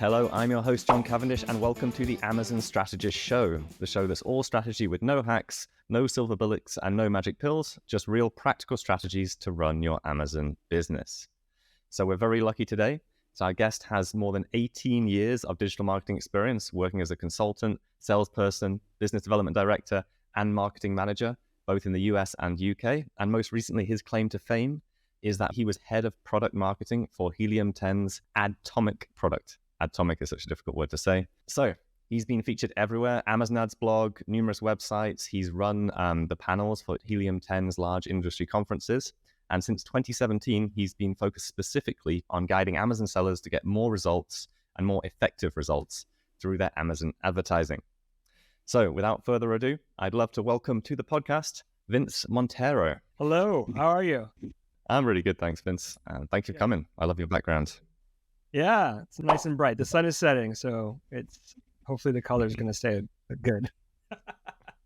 Hello, I'm your host, John Cavendish, and welcome to the Amazon Strategist Show, the show that's all strategy with no hacks, no silver bullets, and no magic pills, just real practical strategies to run your Amazon business. So we're very lucky today. So our guest has more than 18 years of digital marketing experience working as a consultant, salesperson, business development director, and marketing manager, both in the US and UK. And most recently, his claim to fame is that he was head of product marketing for Helium 10's Atomic product. Atomic is such a difficult word to say. So he's been featured everywhere, Amazon Ads blog, numerous websites. He's run the panels for Helium 10's large industry conferences. And since 2017, he's been focused specifically on guiding Amazon sellers to get more results and more effective results through their Amazon advertising. So without further ado, I'd love to welcome to the podcast, Vince Montero. Hello, how are you? I'm really good, thanks, Vince. Thanks for coming. I love your background. Yeah, it's nice and bright. The sun is setting, so it's hopefully the color is going to stay good.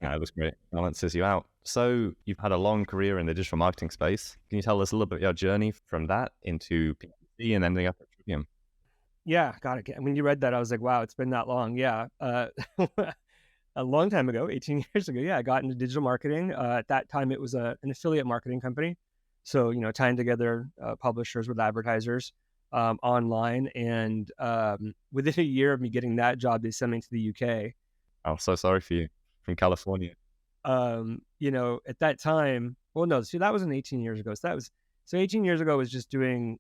Yeah, it looks great. Balances you out. So you've had a long career in the digital marketing space. Can you tell us a little bit your journey from that into PPC and ending up at Trivium? Yeah, got it. When you read that, I was like, wow, it's been that long. Yeah. A long time ago, 18 years ago, I got into digital marketing. At that time, it was an affiliate marketing company. So, tying together publishers with advertisers online. And within a year of me getting that job, they sent me to the UK. I'm so sorry for you, from California. At that time, well, no, that wasn't 18 years ago. So 18 years ago was just doing,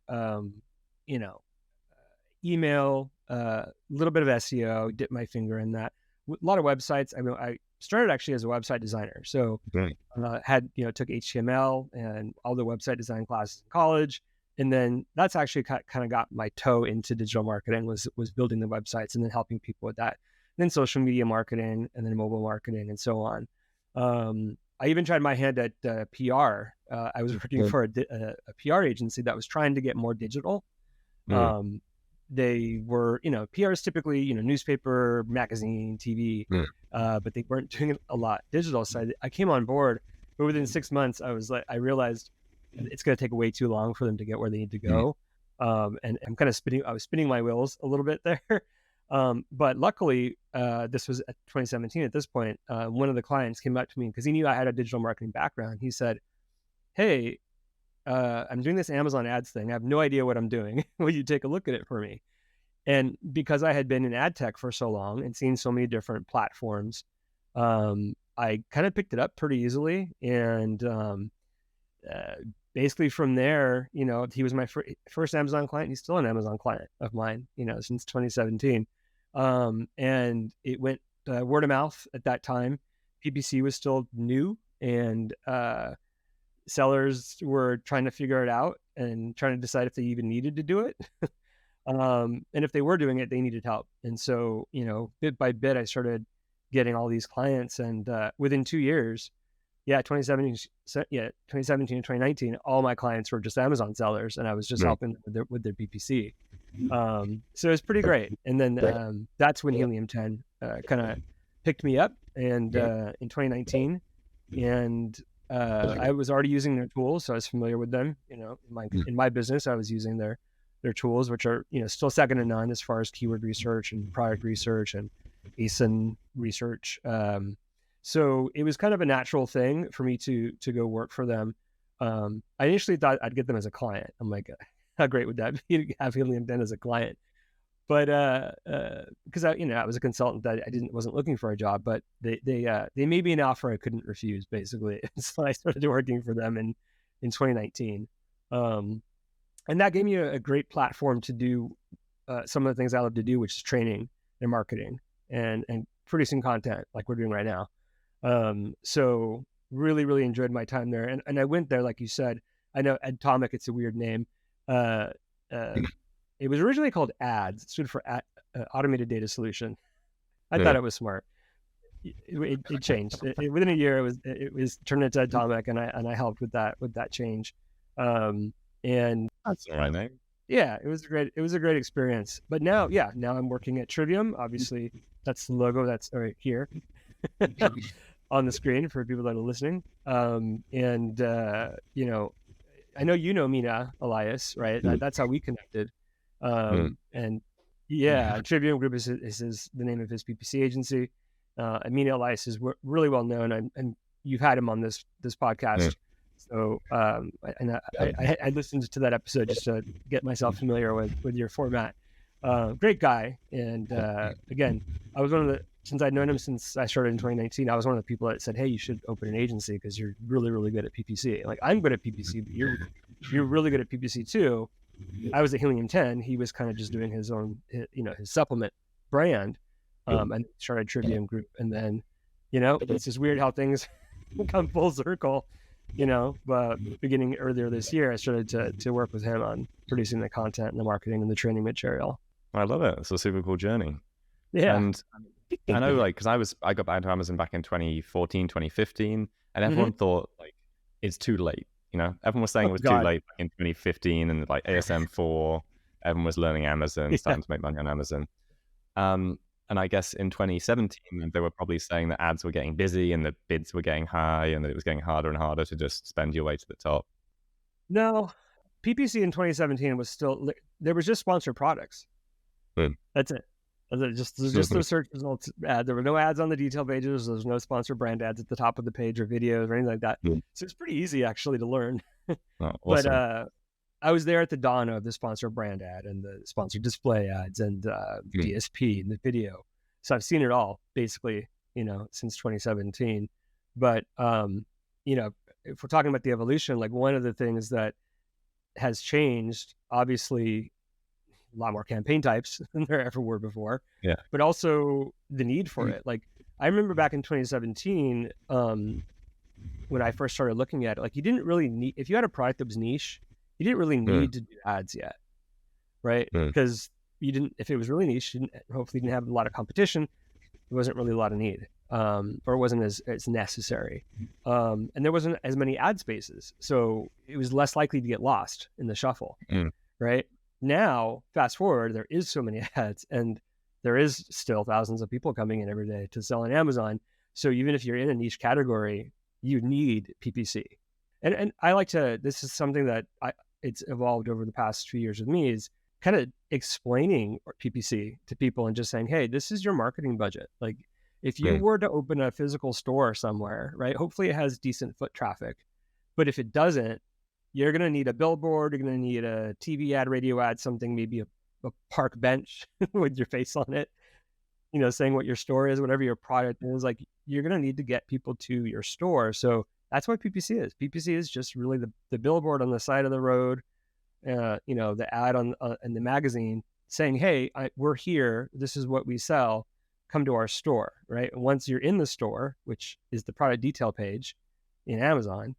email, a little bit of SEO, dipped my finger in that. A lot of websites. I mean, I started actually as a website designer. So took HTML and all the website design classes in college. And then that's actually kind of got my toe into digital marketing, was building the websites and then helping people with that. And then social media marketing and then mobile marketing and so on. I even tried my hand at PR. I was working for a PR agency that was trying to get more digital. They were, PR is typically, newspaper, magazine, TV, but they weren't doing a lot digital. So I came on board, but within 6 months, I realized it's going to take way too long for them to get where they need to go. And I'm kind of I was spinning my wheels a little bit there. But luckily, this was at 2017 at this point, one of the clients came up to me because he knew I had a digital marketing background. He said, hey, I'm doing this Amazon ads thing. I have no idea what I'm doing. Will you take a look at it for me? And because I had been in ad tech for so long and seen so many different platforms, I kind of picked it up pretty easily. And basically from there, he was my first Amazon client. He's still an Amazon client of mine, since 2017. And it went word of mouth at that time. PPC was still new, and sellers were trying to figure it out and trying to decide if they even needed to do it. And if they were doing it, they needed help. And so, bit by bit, I started getting all these clients. And within 2 years, 2017 and 2019, all my clients were just Amazon sellers, and I was just helping them with their PPC. So it was pretty great. And then that's when Helium 10 kind of picked me up, and in 2019, and I was already using their tools, so I was familiar with them. In my business, I was using their tools, which are still second to none as far as keyword research and product research and ASIN research. So it was kind of a natural thing for me to go work for them. I initially thought I'd get them as a client. I'm like, how great would that be to have Helium 10 as a client? But because I was a consultant that wasn't looking for a job, but they made me an offer I couldn't refuse, basically. So I started working for them in 2019, and that gave me a great platform to do some of the things I love to do, which is training and marketing and producing content like we're doing right now. So really, really enjoyed my time there. And I went there, like you said. I know Atomic, it's a weird name. It was originally called ADS. It stood for Automated Data Solution. I thought it was smart. It changed. Within a year, it was turned into Atomic, and I helped with that change. And that's the right name. Yeah, it was a great experience. But now I'm working at Trivium. Obviously, that's the logo that's right here on the screen for people that are listening. I know Mina Elias, right? That's how we connected. And Yeah, Trivium Group is the name of his PPC agency. Emilio Elias is really well known, and you've had him on this podcast. So I listened to that episode just to get myself familiar with your format. Great guy, and again, I was since I'd known him since I started in 2019. I was one of the people that said, "Hey, you should open an agency because you're really, really good at PPC." Like, I'm good at PPC, but you're really good at PPC too. I was at Helium 10. He was kind of just doing his own, his supplement brand, and started Trivium Group. And then, it's just weird how things come full circle. But beginning earlier this year, I started to work with him on producing the content and the marketing and the training material. I love it. It's a super cool journey. Yeah. And I know, like, because I got back into Amazon back in 2014, 2015, and everyone thought, like, it's too late. Everyone was saying it was too late back in 2015, and like ASM4, everyone was learning Amazon, starting to make money on Amazon. And I guess in 2017, they were probably saying that ads were getting busy and the bids were getting high and that it was getting harder and harder to just spend your way to the top. No, PPC in 2017 was still, there was just sponsored products. That's it. Just those search results ad. There were no ads on the detail pages. There was no sponsored brand ads at the top of the page or videos or anything like that. So it's pretty easy actually to learn. Awesome. But I was there at the dawn of the sponsored brand ad and the sponsored display ads and DSP and the video. So I've seen it all basically, since 2017. But if we're talking about the evolution, like, one of the things that has changed, obviously, a lot more campaign types than there ever were before. Yeah. But also the need for it. Like, I remember back in 2017, when I first started looking at it, like, you didn't really need, if you had a product that was niche, you didn't really need to do ads yet, right? Because if it was really niche, hopefully you didn't have a lot of competition. There wasn't really a lot of need, or it wasn't as necessary. And there wasn't as many ad spaces. So it was less likely to get lost in the shuffle, right? Now, fast forward, there is so many ads, and there is still thousands of people coming in every day to sell on Amazon. So even if you're in a niche category, you need PPC. And I like to, this is something that it's evolved over the past few years with me, is kind of explaining PPC to people and just saying, hey, this is your marketing budget. Like, if you were to open a physical store somewhere, right, hopefully it has decent foot traffic. But if it doesn't, you're going to need a billboard, you're going to need a TV ad, radio ad, something, maybe a park bench with your face on it, saying what your store is, whatever your product is. Like, you're going to need to get people to your store. So that's what PPC is. PPC is just really the billboard on the side of the road, the ad in the magazine saying, hey, we're here. This is what we sell. Come to our store, right? And once you're in the store, which is the product detail page in Amazon,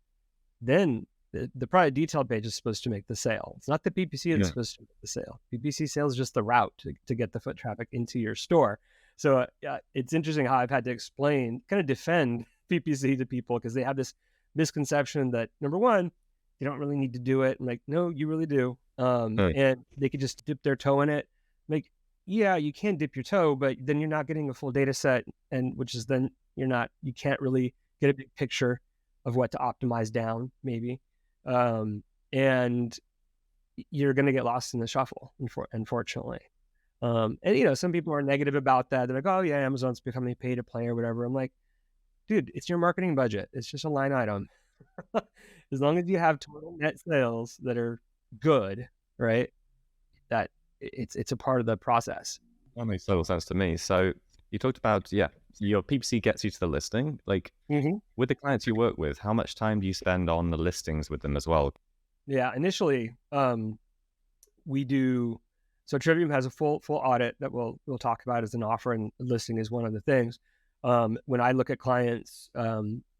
then the product detail page is supposed to make the sale. It's not the PPC that's supposed to make the sale. PPC sale is just the route to get the foot traffic into your store. So it's interesting how I've had to kind of defend PPC to people, because they have this misconception that, number one, you don't really need to do it. And like, no, you really do. And they could just dip their toe in it. Like, yeah, you can dip your toe, but then you're not getting a full data set, and which is then you can't really get a big picture of what to optimize down, maybe. And you're going to get lost in the shuffle, unfortunately. And some people are negative about that. They're like, oh yeah, Amazon's becoming a pay to play or whatever. I'm like, dude, it's your marketing budget. It's just a line item. As long as you have total net sales that are good, right? That it's a part of the process. That makes total sense to me. So you talked about, your PPC gets you to the listing. Like, with the clients you work with, how much time do you spend on the listings with them as well? Yeah, initially, we do. So Trivium has a full audit that we'll talk about as an offer, and listing is one of the things. When I look at clients,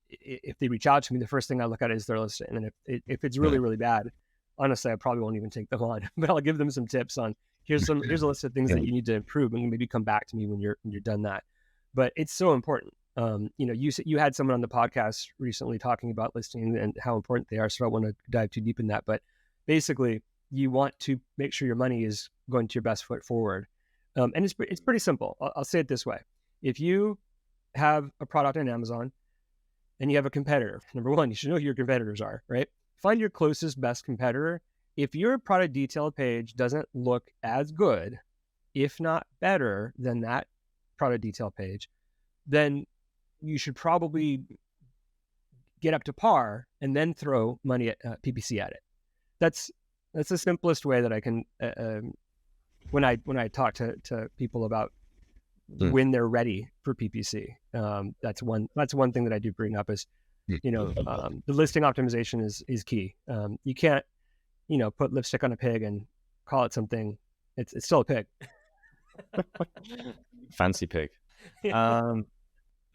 if they reach out to me, the first thing I look at is their listing. And if it's really, really bad, honestly, I probably won't even take them on, but I'll give them some tips on, here's a list of things that you need to improve, and maybe come back to me when you're done that. But it's so important. You had someone on the podcast recently talking about listing and how important they are. So I don't want to dive too deep in that, but basically you want to make sure your money is going to your best foot forward. And it's pretty simple. I'll say it this way. If you have a product on Amazon and you have a competitor, number one, you should know who your competitors are, right? Find your closest, best competitor. If your product detail page doesn't look as good, if not better than that product detail page, then you should probably get up to par and then throw money at PPC at it. That's the simplest way that I can when I talk to people about when they're ready for PPC. That's one thing that I do bring up is, the listing optimization is key. You can't, put lipstick on a pig and call it something. It's still a pig. Fancy pig.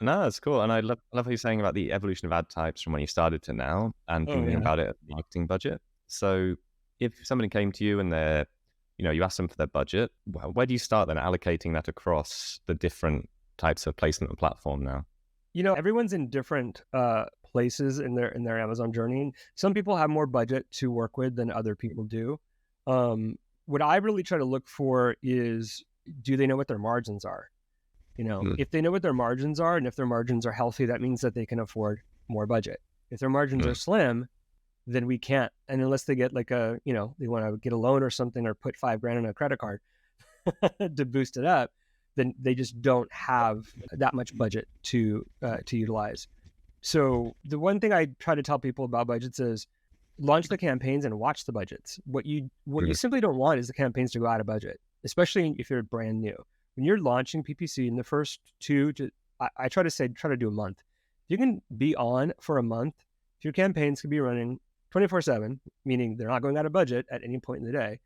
No, that's cool. And I love how you're saying about the evolution of ad types from when you started to now and thinking about it as a marketing budget. So if somebody came to you and they're, you ask them for their budget, where do you start then allocating that across the different types of placement and platform now? Everyone's in different places in their Amazon journey. Some people have more budget to work with than other people do. What I really try to look for is, do they know what their margins are? If they know what their margins are, and if their margins are healthy, that means that they can afford more budget. If their margins are slim, then we can't. And unless they get like they want to get a loan or something, or put $5,000 on a credit card to boost it up, then they just don't have that much budget to utilize. So the one thing I try to tell people about budgets is launch the campaigns and watch the budgets. What you simply don't want is the campaigns to go out of budget, especially if you're brand new. When you're launching PPC in the first I try to do a month. If you can be on for a month, if your campaigns can be running 24/7, meaning they're not going out of budget at any point in the day,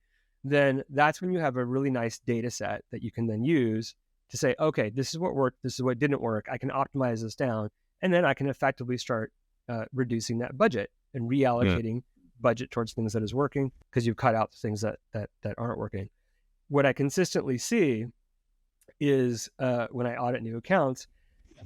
then that's when you have a really nice data set that you can then use to say, okay, this is what worked, this is what didn't work. I can optimize this down, and then I can effectively start reducing that budget and reallocating budget towards things that is working, because you've cut out the things that aren't working. What I consistently see is when I audit new accounts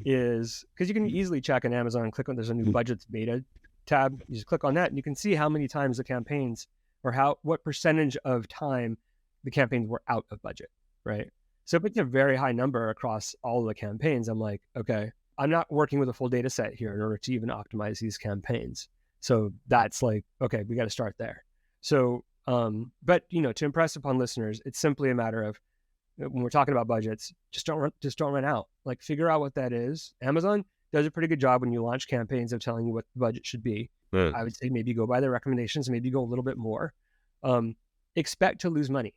is, because you can easily check on Amazon and click on, there's a new budgets beta tab. You just click on that and you can see how many times the campaigns, or what percentage of time the campaigns were out of budget, right? So if it's a very high number across all of the campaigns, I'm like, okay, I'm not working with a full data set here in order to even optimize these campaigns. So that's like, okay, we got to start there. So, but to impress upon listeners, it's simply a matter of, when we're talking about budgets, just don't run out. Like, figure out what that is. Amazon does a pretty good job when you launch campaigns of telling you what the budget should be. I would say maybe go by their recommendations, maybe go a little bit more. Expect to lose money.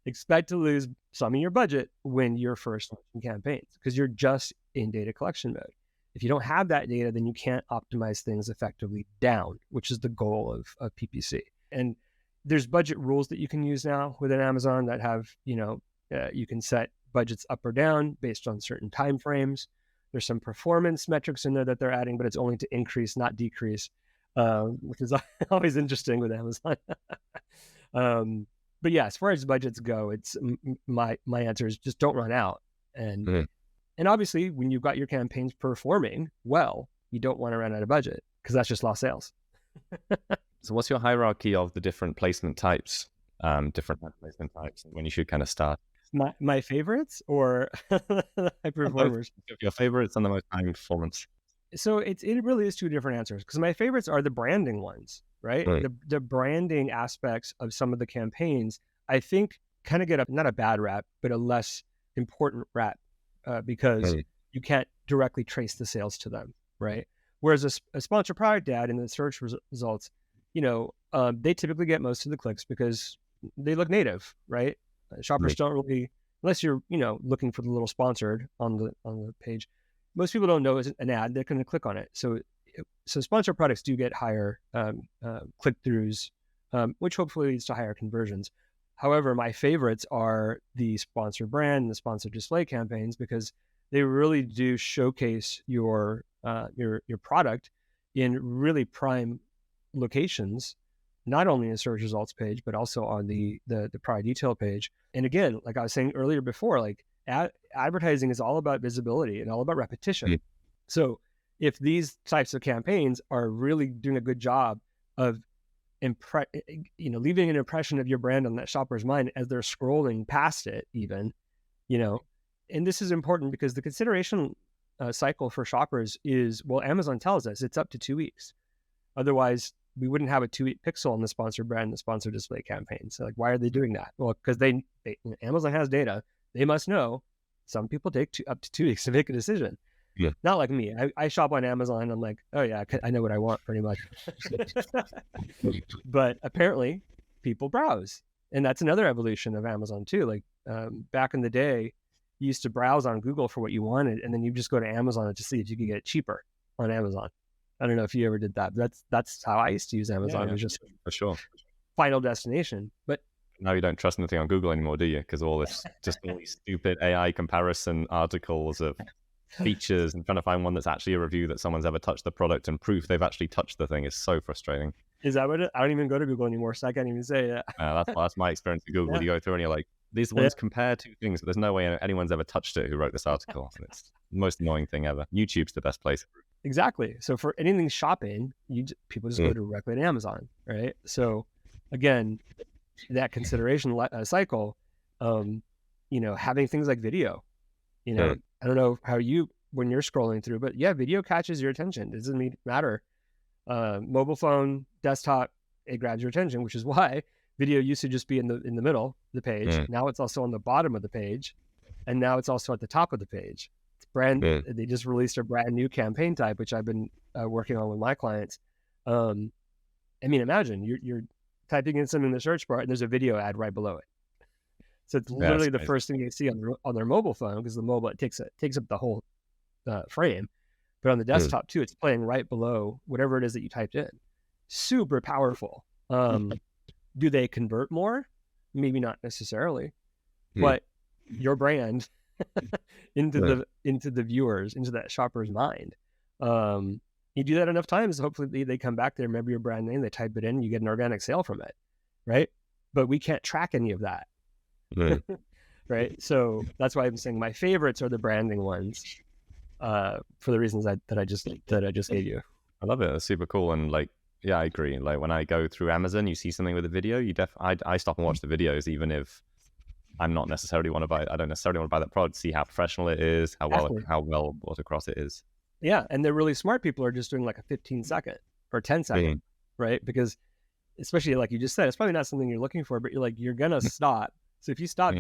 Expect to lose some of your budget when you're first launching campaigns, because you're just in data collection mode. If you don't have that data, then you can't optimize things effectively down, which is the goal of PPC. And there's budget rules that you can use now within Amazon that have, you can set budgets up or down based on certain time frames. There's some performance metrics in there that they're adding, but it's only to increase, not decrease, which is always interesting with Amazon. But yeah, as far as budgets go, it's my answer is just don't run out. And obviously, when you've got your campaigns performing well, you don't want to run out of budget, because that's just lost sales. So what's your hierarchy of the different placement types, different placement types, when you should kind of start? My favorites or high performers? Your favorites and the most high performance. So it really is two different answers, because my favorites are the branding ones, right? The branding aspects of some of the campaigns, I think, kind of get not a bad rap, but a less important rap, because you can't directly trace the sales to them, right? Whereas a sponsored product ad in the search results, they typically get most of the clicks because they look native, right? Shoppers don't really, unless you're, looking for the little sponsored on the page, most people don't know it's an ad. They're going to click on it. So sponsored products do get higher click-throughs, which hopefully leads to higher conversions. However, my favorites are the sponsored brand and the sponsored display campaigns, because they really do showcase your product in really prime locations, not only in the search results page, but also on the product detail page. And again, like I was saying earlier before, like advertising is all about visibility and all about repetition. So if these types of campaigns are really doing a good job of leaving an impression of your brand on that shopper's mind as they're scrolling past it, even, and this is important because the consideration cycle for shoppers is, well, Amazon tells us it's up to 2 weeks. Otherwise, we wouldn't have a 2 pixel on the sponsored brand, the sponsored display campaign. So like, why are they doing that? Well, because Amazon has data. They must know some people take up to 2 weeks to make a decision. Yeah. Not like me. I shop on Amazon. I'm like, oh yeah, I know what I want pretty much. But apparently people browse. And that's another evolution of Amazon too. Like back in the day, you used to browse on Google for what you wanted, and then you just go to Amazon to see if you could get it cheaper on Amazon. I don't know if you ever did that. That's how I used to use Amazon. It was just for sure final destination. But now you don't trust anything on Google anymore, do you? Because all these stupid AI comparison articles of features and trying to find one that's actually a review that someone's ever touched the product and proof they've actually touched the thing is so frustrating. Is that what I don't even go to Google anymore, so I can't even say that. That's my experience with Google. You go through and you're like, these ones compare 2 things, but there's no way anyone's ever touched it who wrote this article. And it's the most annoying thing ever. YouTube's the best place. Exactly. So for anything shopping, people just go directly to Amazon, right? So again, that consideration cycle, having things like video, I don't know how when you're scrolling through, but yeah, video catches your attention. It doesn't matter. Mobile phone, desktop, it grabs your attention, which is why video used to just be in the middle of the page. Now it's also on the bottom of the page, and now it's also at the top of the page. They just released a brand new campaign type, which I've been working on with my clients. Imagine you're typing in something in the search bar and there's a video ad right below it. So it's literally the first thing they see on their mobile phone, because the mobile takes up the whole frame. But on the desktop too, it's playing right below whatever it is that you typed in. Super powerful. Do they convert more? Maybe not necessarily, but your brand into the viewers, into that shopper's mind. You do that enough times, hopefully they come back, they remember your brand name, they type it in, you get an organic sale from it, right? But we can't track any of that, right? So that's why I'm saying my favorites are the branding ones, for the reasons that I just gave you. I love it. That's super cool. And like, yeah, I agree. Like when I go through Amazon, you see something with a video, I stop and watch the videos, even if I don't necessarily want to buy that product, see how professional it is, how well brought across it is. Yeah. And they're really smart people are just doing like a 15-second or 10-second, right? Because especially like you just said, it's probably not something you're looking for, but you're going to stop. So if you stop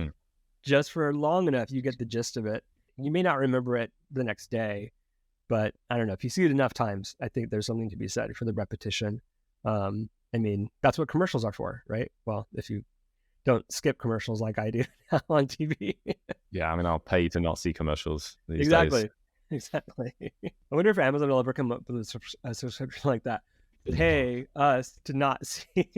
just for long enough, you get the gist of it. You may not remember it the next day, but I don't know, if you see it enough times, I think there's something to be said for the repetition. That's what commercials are for, right? Well, if you don't skip commercials like I do now on TV. Yeah, I'll pay to not see commercials these days. Exactly. I wonder if Amazon will ever come up with a subscription like that. Pay us to not see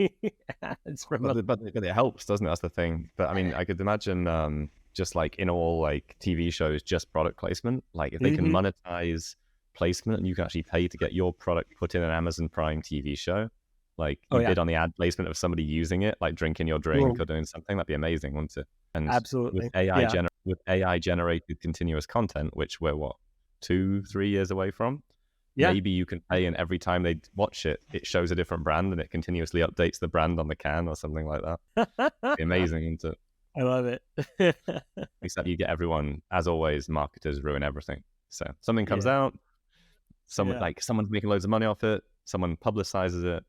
ads from but it helps, doesn't it? That's the thing. But I could imagine just like in all like TV shows, just product placement. Like if they can monetize placement and you can actually pay to get your product put in an Amazon Prime TV show, like you did on the ad placement of somebody using it, like drinking your drink or doing something, that'd be amazing, wouldn't it? And absolutely, with AI generated continuous content, which we're 2-3 years away from. Maybe you can pay, and every time they watch it, it shows a different brand, and it continuously updates the brand on the can or something like that. It'd be amazing, isn't it? I love it. Except you get everyone, as always, marketers ruin everything. So something comes out, someone's making loads of money off it, someone publicizes it.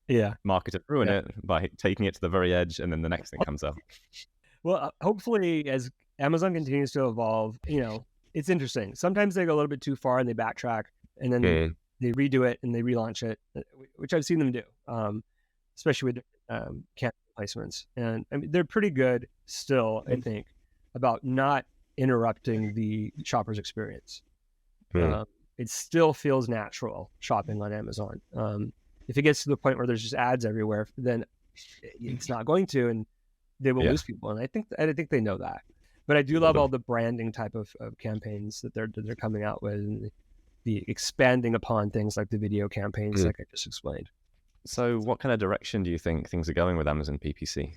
Yeah. Marketers ruin it by taking it to the very edge, and then the next thing comes up. Well, hopefully as Amazon continues to evolve, it's interesting. Sometimes they go a little bit too far and they backtrack, and then they redo it and they relaunch it, which I've seen them do, especially with campaign placements. And they're pretty good still, I think, about not interrupting the shopper's experience. It still feels natural shopping on Amazon. If it gets to the point where there's just ads everywhere, then it's not going to, and they will lose people. And I think they know that. But I do love all the branding type of campaigns that they're coming out with, and the expanding upon things like the video campaigns, like I just explained. So what kind of direction do you think things are going with Amazon PPC?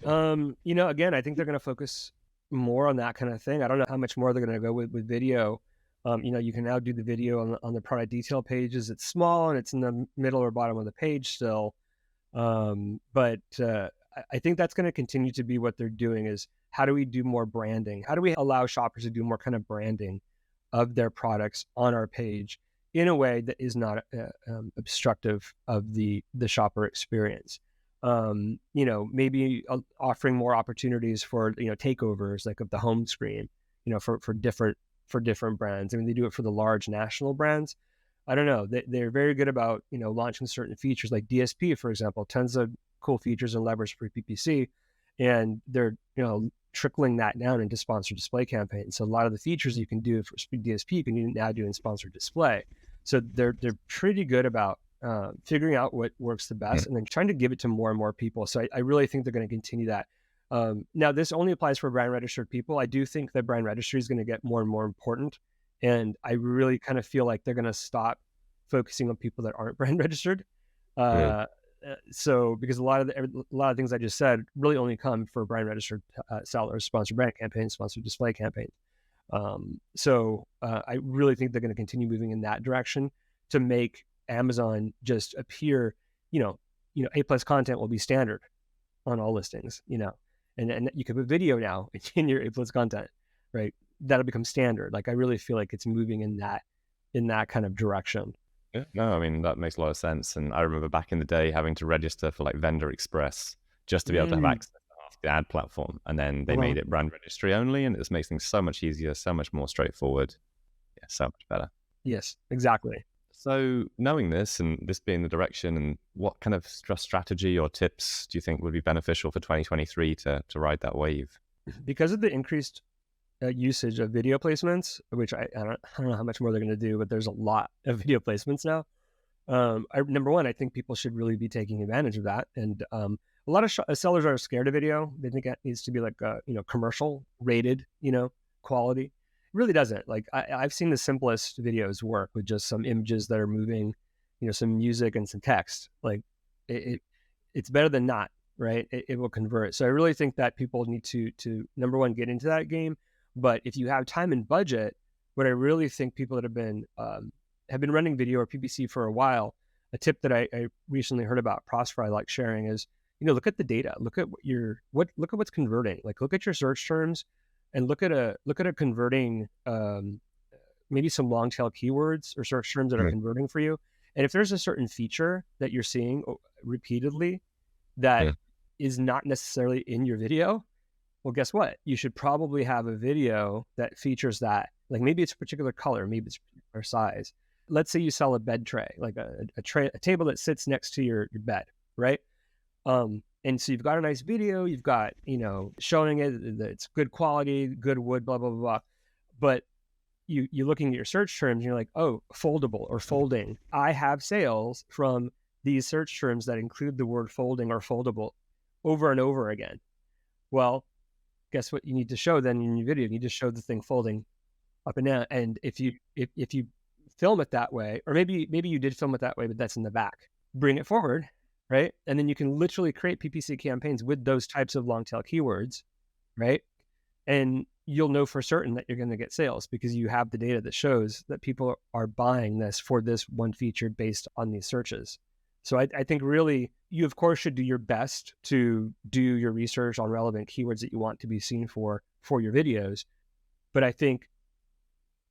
Again, I think they're going to focus more on that kind of thing. I don't know how much more they're going to go with video. You can now do the video on the product detail pages. It's small and it's in the middle or bottom of the page still. But I think that's going to continue to be what they're doing, is how do we do more branding? How do we allow shoppers to do more kind of branding of their products on our page in a way that is not obstructive of the shopper experience. Maybe offering more opportunities for takeovers like of the home screen, for different brands. I mean, they do it for the large national brands. I don't know. They're very good about launching certain features like DSP, for example, tons of cool features and levers for PPC, and they're trickling that down into sponsored display campaigns. So a lot of the features you can do for DSP, you can now do in sponsored display. So they're pretty good about figuring out what works the best and then trying to give it to more and more people. So I really think they're going to continue that. Now, this only applies for brand registered people. I do think that brand registry is going to get more and more important. And I really kind of feel like they're going to stop focusing on people that aren't brand registered. So because a lot of things I just said really only come for brand registered sellers, sponsored brand campaigns, sponsored display campaigns. So I really think they're going to continue moving in that direction to make Amazon just appear, A+ content will be standard on all listings, and you can put video now in your A+ content, right? That'll become standard. Like I really feel like it's moving in that kind of direction. Yeah, no, I mean, that makes a lot of sense. And I remember back in the day having to register for like Vendor Express just to be able to have access to the ad platform. And then they made it brand registry only, and it just makes things so much easier, so much more straightforward. Yeah, so much better. Yes, exactly. So knowing this and this being the direction, and what kind of strategy or tips do you think would be beneficial for 2023 to ride that wave? Because of the increased usage of video placements, which I don't know how much more they're going to do, but there's a lot of video placements now. Number one, I think people should really be taking advantage of that. And a lot of sellers are scared of video. They think it needs to be like commercial rated, quality. It really doesn't. Like I've seen the simplest videos work with just some images that are moving, some music and some text. Like it's better than not, right? It will convert. So I really think that people need to number one, get into that game. But if you have time and budget, what I really think people that have been running video or PPC for a while, a tip that I recently heard about Prosper I like sharing is, look at the data, look at what's converting. Like look at your search terms and look at a converting maybe some long tail keywords or search terms that are converting for you. And if there's a certain feature that you're seeing repeatedly that is not necessarily in your video, well, guess what? You should probably have a video that features that. Like maybe it's a particular color, maybe it's a particular size. Let's say you sell a bed tray, like a table that sits next to your bed, right? And so you've got a nice video, you've got, showing it that it's good quality, good wood, blah, blah, blah, blah. But you're looking at your search terms and you're like, oh, foldable or folding. I have sales from these search terms that include the word folding or foldable over and over again. Well, guess what you need to show then in your video? You need to show the thing folding up and down. And if you film it that way, or maybe you did film it that way, but that's in the back, bring it forward, right? And then you can literally create PPC campaigns with those types of long tail keywords, right? And you'll know for certain that you're going to get sales because you have the data that shows that people are buying this for this one feature based on these searches. So I think really you, of course, should do your best to do your research on relevant keywords that you want to be seen for your videos. But I think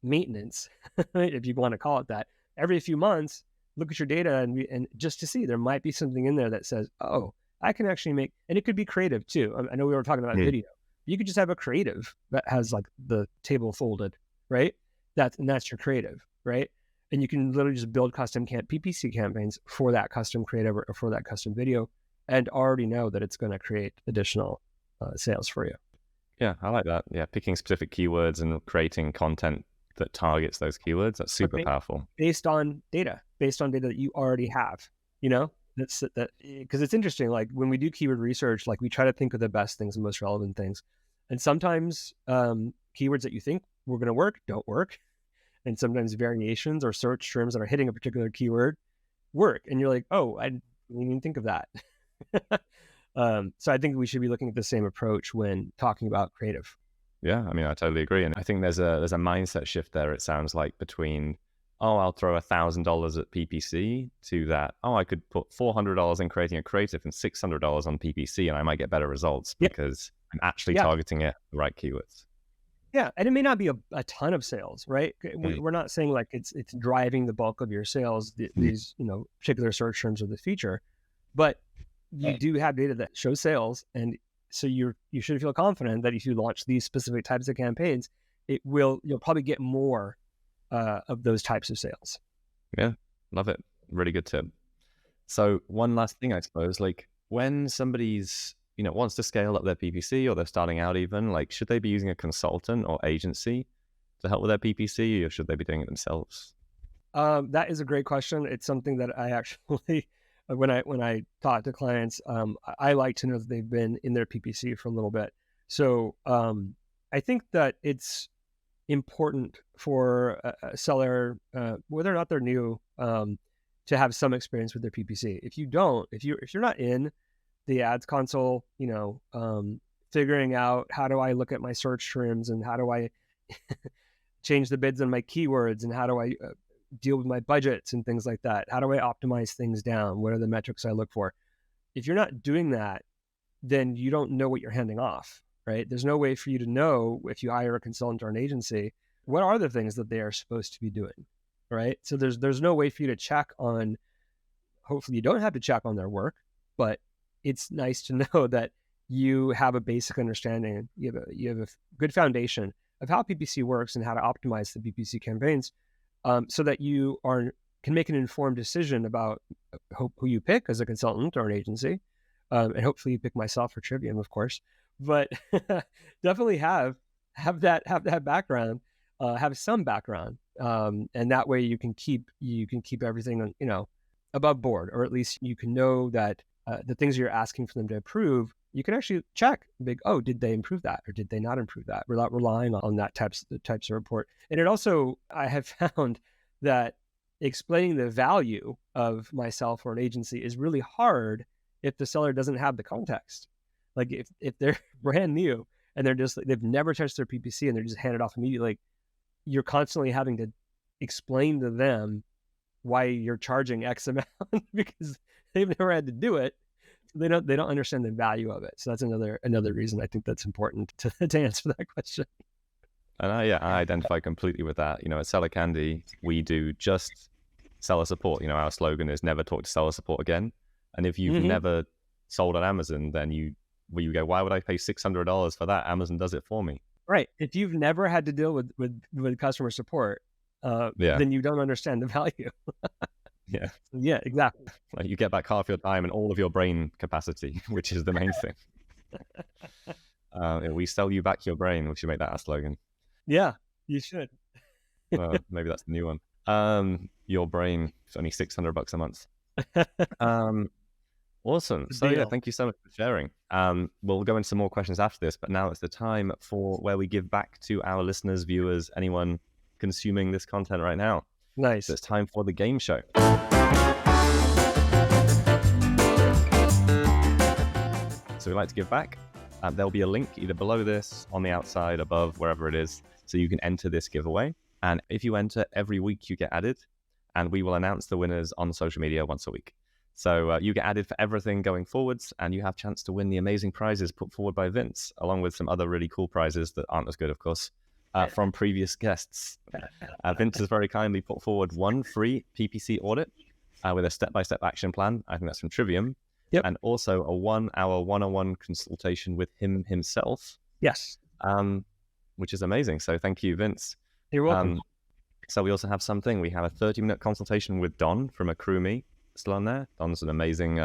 maintenance, if you want to call it that, every few months, look at your data and just to see there might be something in there that says, oh, I can actually make, and it could be creative too. I know we were talking about video. You could just have a creative that has like the table folded, right? That's your creative, right? And you can literally just build custom PPC campaigns for that custom creative or for that custom video and already know that it's going to create additional sales for you. Yeah, I like that. Yeah, picking specific keywords and creating content that targets those keywords. That's super powerful. Based on data that you already have, that's that, because it's interesting. Like when we do keyword research, like we try to think of the best things and most relevant things. And sometimes keywords that you think were going to work don't work. And sometimes variations or search terms that are hitting a particular keyword work. And you're like, oh, I didn't even think of that. So I think we should be looking at the same approach when talking about creative. Yeah, I mean, I totally agree. And I think there's a mindset shift there, it sounds like, between, oh, I'll throw $1,000 at PPC to that, oh, I could put $400 in creating a creative and $600 on PPC and I might get better results because I'm actually targeting it the right keywords. Yeah, and it may not be a ton of sales, right? Mm. We're not saying like it's driving the bulk of your sales, these, particular search terms or the feature, but you do have data that shows sales, and so you should feel confident that if you launch these specific types of campaigns, you'll probably get more of those types of sales. Yeah, love it. Really good tip. So one last thing, I suppose, like when somebody's, wants to scale up their PPC or they're starting out even, like should they be using a consultant or agency to help with their PPC, or should they be doing it themselves? That is a great question. It's something that I actually, when I talk to clients, I like to know that they've been in their PPC for a little bit. So I think that it's important for a seller, whether or not they're new, to have some experience with their PPC. If you're not in the ads console, figuring out how do I look at my search terms and how do I change the bids on my keywords and how do I deal with my budgets and things like that. How do I optimize things down? What are the metrics I look for? If you're not doing that, then you don't know what you're handing off, right? There's no way for you to know if you hire a consultant or an agency, what are the things that they are supposed to be doing, right? So there's no way for you to check on, hopefully you don't have to check on their work, but it's nice to know that you have a basic understanding, you have a good foundation of how PPC works and how to optimize the PPC campaigns, so that you can make an informed decision about who you pick as a consultant or an agency, and hopefully you pick myself for Trivium, of course. But definitely have that background, have some background, and that way you can keep everything above board, or at least you can know that the things you're asking for them to approve, you can actually check, oh, did they improve that or did they not improve that, without relying on that types of report. And it also, I have found that explaining the value of myself or an agency is really hard if the seller doesn't have the context. Like if they're brand new and they've never touched their PPC and they're just handed off immediately, you're constantly having to explain to them why you're charging X amount because they've never had to do it. They don't understand the value of it. So that's another reason I think that's important to answer that question. And I identify completely with that. At Seller Candy, we do just seller support. Our slogan is never talk to seller support again. And if you've never sold on Amazon, then you go, why would I pay $600 for that? Amazon does it for me. Right. If you've never had to deal with customer support, then you don't understand the value. Yeah. Yeah, exactly. Like you get back half your time and all of your brain capacity, which is the main thing. We sell you back your brain. We should make that our slogan. Yeah, you should. Maybe that's the new one. Your brain is only $600 a month. Awesome. So yeah, thank you so much for sharing. We'll go into some more questions after this, but now it's the time for where we give back to our listeners, viewers, anyone consuming this content right now. Nice. So it's time for the game show. So we like to give back. There'll be a link either below this, on the outside, above, wherever it is, so you can enter this giveaway. And if you enter, every week you get added, and we will announce the winners on social media once a week. So you get added for everything going forwards, and you have a chance to win the amazing prizes put forward by Vince, along with some other really cool prizes that aren't as good, of course, from previous guests. Vince has very kindly put forward one free PPC audit with a step-by-step action plan. I think that's from Trivium. Yep. And also a 1-hour one-on-one consultation with himself. Yes. Which is amazing. So thank you, Vince. You're welcome. So we also have something. We have a 30-minute consultation with Don from AccrueMe still on there. Don's an amazing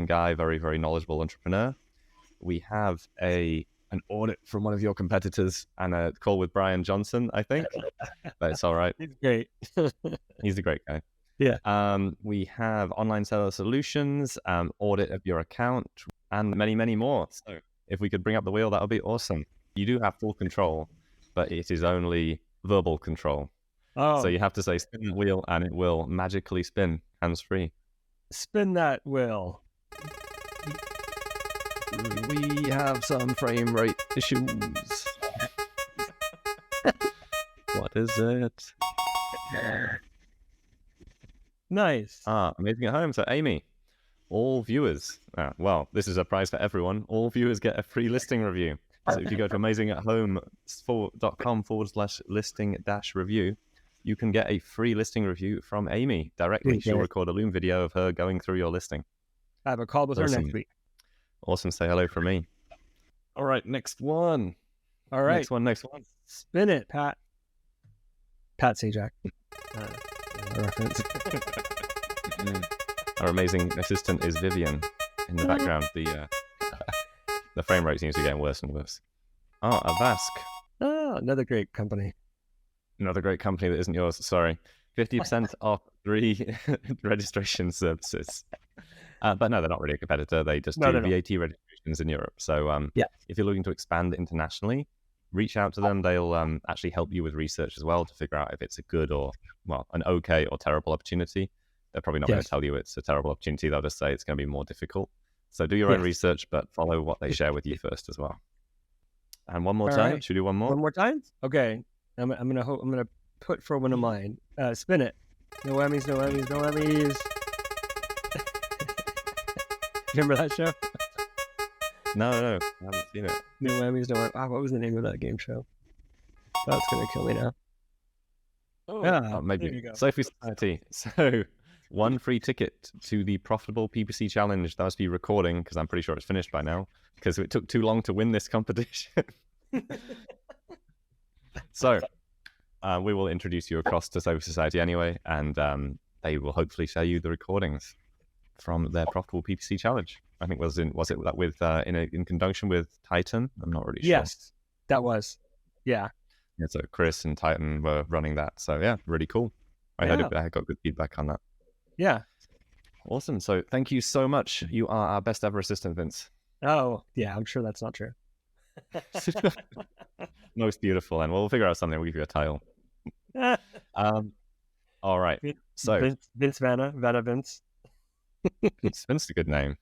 guy, very, very knowledgeable entrepreneur. We have an audit from one of your competitors and a call with Brian Johnson, I think. But it's all right. He's great. He's a great guy. Yeah. We have online seller solutions, audit of your account, and many, many more. So if we could bring up the wheel, that would be awesome. You do have full control, but it is only verbal control. Oh. So you have to say spin the wheel and it will magically spin hands-free. Spin that wheel. We have some frame rate issues. What is it? Nice. Amazing at home. So Amy, all viewers, well, this is a prize for everyone. All viewers get a free listing review. So if you go to amazingathome.com/listing-review, you can get a free listing review from Amy directly. She'll record a Loom video of her going through your listing. I have a call with her next week. Awesome. Say hello from me. All right, next one. All right. Next one. Spin it, Pat. Pat Sajak. Reference. Our amazing assistant is Vivian in the background. The frame rate seems to be getting worse and worse. Avast. Another great company. Another great company that isn't yours. Sorry. 50% off 3 registration services. But no, they're not really a competitor. They just do VAT registrations in Europe. So if you're looking to expand internationally, reach out to them. They'll actually help you with research as well to figure out if it's a good or, well, an okay or terrible opportunity. They're probably not going to tell you it's a terrible opportunity. They'll just say it's going to be more difficult. So do your own research, but follow what they share with you first as well. And one more time. Right. Should we do one more? One more time? Okay. I'm gonna put for one of mine. Spin it. No whammies, no whammies, no whammies. Remember that show? No, I haven't seen it. No whammies, no whammies. What was the name of that game show? That's gonna kill me now. Maybe Sophie Society. So 1 free ticket to the profitable PPC challenge. That must be recording because I'm pretty sure it's finished by now because it took too long to win this competition. So we will introduce you across to Sophie Society anyway, and they will hopefully show you the recordings from their profitable PPC challenge. I think was it that with in conjunction with Titan? I'm not really sure. Yes, that was. Yeah, so Chris and Titan were running that. So yeah, really cool. I heard I got good feedback on that. Yeah. Awesome. So thank you so much. You are our best ever assistant, Vince. Oh, yeah, I'm sure that's not true. Most beautiful. And we'll figure out something. We'll give you a title. All right. So Vince Vanna Vince. Vince is a good name.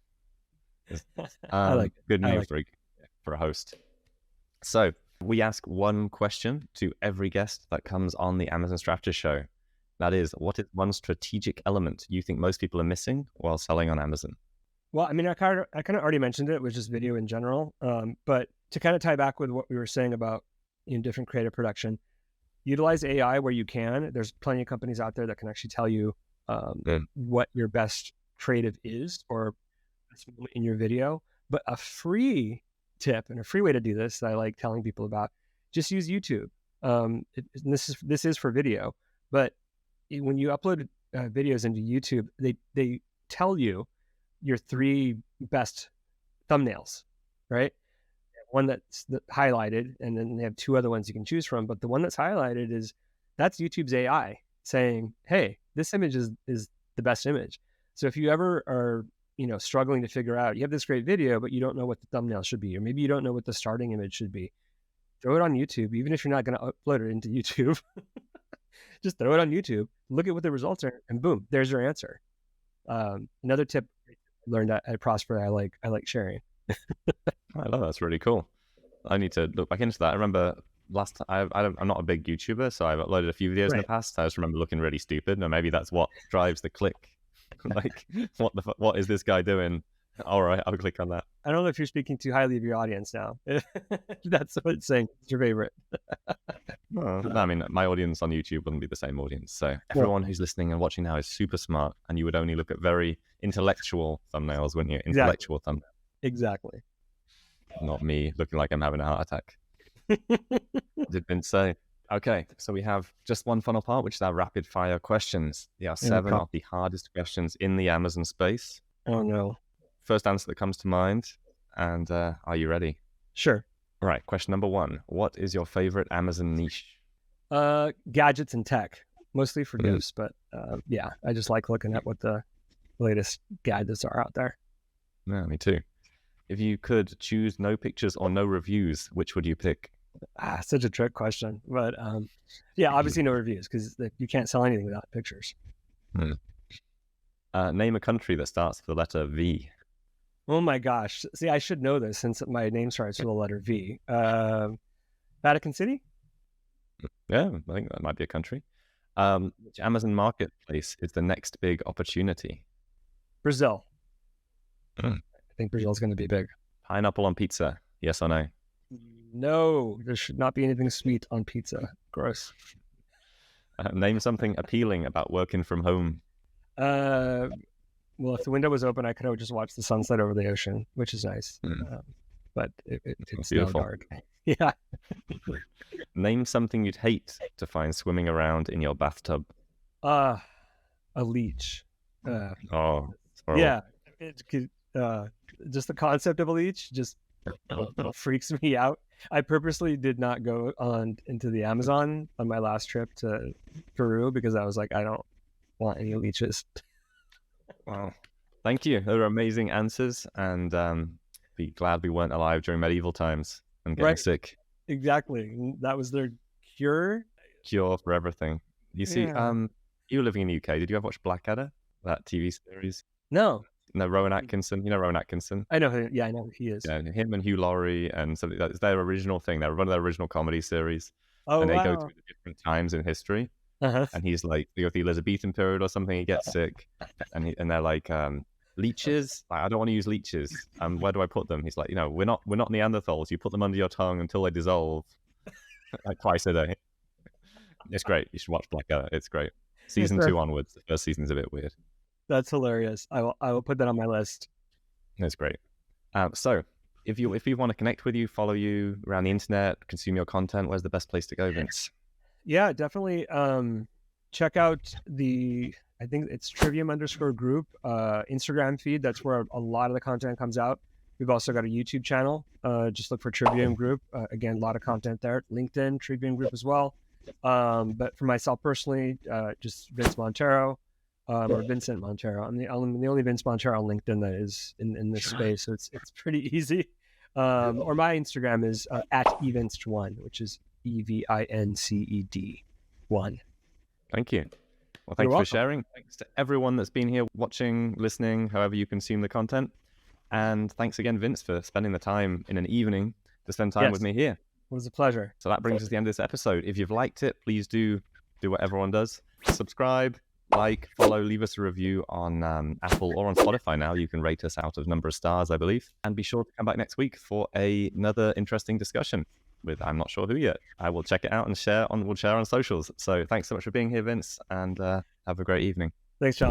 I like it. Good name for a host. So we ask one question to every guest that comes on the Amazon Strategist Show. That is, what is one strategic element you think most people are missing while selling on Amazon? Well, I mean, I kind of already mentioned it, which is video in general. But to kind of tie back with what we were saying about different creative production, utilize AI where you can. There's plenty of companies out there that can actually tell you what your best creative is or in your video. But a free tip and a free way to do this that I like telling people about, just use YouTube. This is for video, but when you upload videos into YouTube, they tell you your 3 best thumbnails, right? One that's highlighted, and then they have 2 other ones you can choose from. But the one that's highlighted that's YouTube's AI saying, "Hey, this image is the best image." So if you ever are struggling to figure out, you have this great video, but you don't know what the thumbnail should be, or maybe you don't know what the starting image should be, throw it on YouTube. Even if you're not going to upload it into YouTube, just throw it on YouTube, look at what the results are, and boom, there's your answer. Another tip I learned at Prosper, I like sharing. I love that. That's really cool. I need to look back into that. I remember last time, I'm not a big YouTuber, so I've uploaded a few videos in the past. I just remember looking really stupid, and maybe that's what drives the click. Like, what is this guy doing? All right, I'll click on that. I don't know if you're speaking too highly of your audience now. That's what it's saying. It's your favorite. I mean, my audience on YouTube wouldn't be the same audience. So everyone who's listening and watching now is super smart, and you would only look at very intellectual thumbnails, wouldn't you? Intellectual thumbnails. Exactly. Not me looking like I'm having a heart attack. Did Vince say? Okay, so we have just one final part, which is our rapid fire questions. There are 7 of the hardest questions in the Amazon space. Oh no. First answer that comes to mind. And are you ready? Sure. All right, question number 1. What is your favorite Amazon niche? Gadgets and tech, mostly for gifts, but yeah, I just like looking at what the latest gadgets are out there. Yeah, me too. If you could choose no pictures or no reviews, which would you pick? Such a trick question, but yeah, obviously no reviews because you can't sell anything without pictures. Name a country that starts with the letter V. Oh my gosh. See, I should know this since my name starts with the letter V. Vatican City? Yeah, I think that might be a country. Which Amazon marketplace is the next big opportunity? Brazil. I think Brazil's going to be big. Pineapple on pizza, yes or no? No, there should not be anything sweet on pizza. Gross. Name something appealing about working from home. Well, if the window was open, I could have just watched the sunset over the ocean, which is nice. But it's now Beautiful. dark. Yeah. Name something you'd hate to find swimming around in your bathtub. A leech. Oh, it's horrible. Yeah. Just the concept of a leech just freaks me out. I purposely did not go into the Amazon on my last trip to Peru because I was like, I don't want any leeches. Wow. Thank you. Those are amazing answers, and be glad we weren't alive during medieval times and getting sick. Exactly. That was their cure. Cure for everything. You see, you were living in the UK. Did you ever watch Blackadder, that TV series? No. No, Rowan Atkinson. You know Rowan Atkinson? I know him. Yeah, I know who he is. Yeah, him and Hugh Laurie, and so that's their original thing. They're one of their original comedy series. Oh, and they wow. go through the different times in history. And he's like, they go through the Elizabethan period or something. He gets sick, and they're like, leeches. Like, I don't want to use leeches. Where do I put them? He's like, we're not Neanderthals. You put them under your tongue until they dissolve, like twice a day. It's great. You should watch Blackadder. It's great. Season 2 onwards. The first season's a bit weird. That's hilarious. I will put that on my list. That's great. So if you want to connect with you, follow you around the internet, consume your content, where's the best place to go, Vince? Yeah, definitely. Check out I think it's Trivium_group Instagram feed. That's where a lot of the content comes out. We've also got a YouTube channel. Just look for Trivium Group. Again, a lot of content there. LinkedIn, Trivium Group as well. But for myself personally, just Vince Montero. Or Vincent Montero. I'm the only Vince Montero on LinkedIn that is in this space, so it's pretty easy. Or my Instagram is at evinced1, which is EVINCED1. Thank you. Well, thanks for sharing. Thanks to everyone that's been here watching, listening, however you consume the content. And thanks again, Vince, for spending the time in an evening to spend time with me here. It was a pleasure. So that brings us to the end of this episode. If you've liked it, please do what everyone does. Subscribe, like, follow, leave us a review on Apple or on Spotify now. You can rate us out of number of stars, I believe. And be sure to come back next week for another interesting discussion with I'm not sure who yet. I will check it out and we'll share on socials. So thanks so much for being here, Vince, and have a great evening. Thanks, John.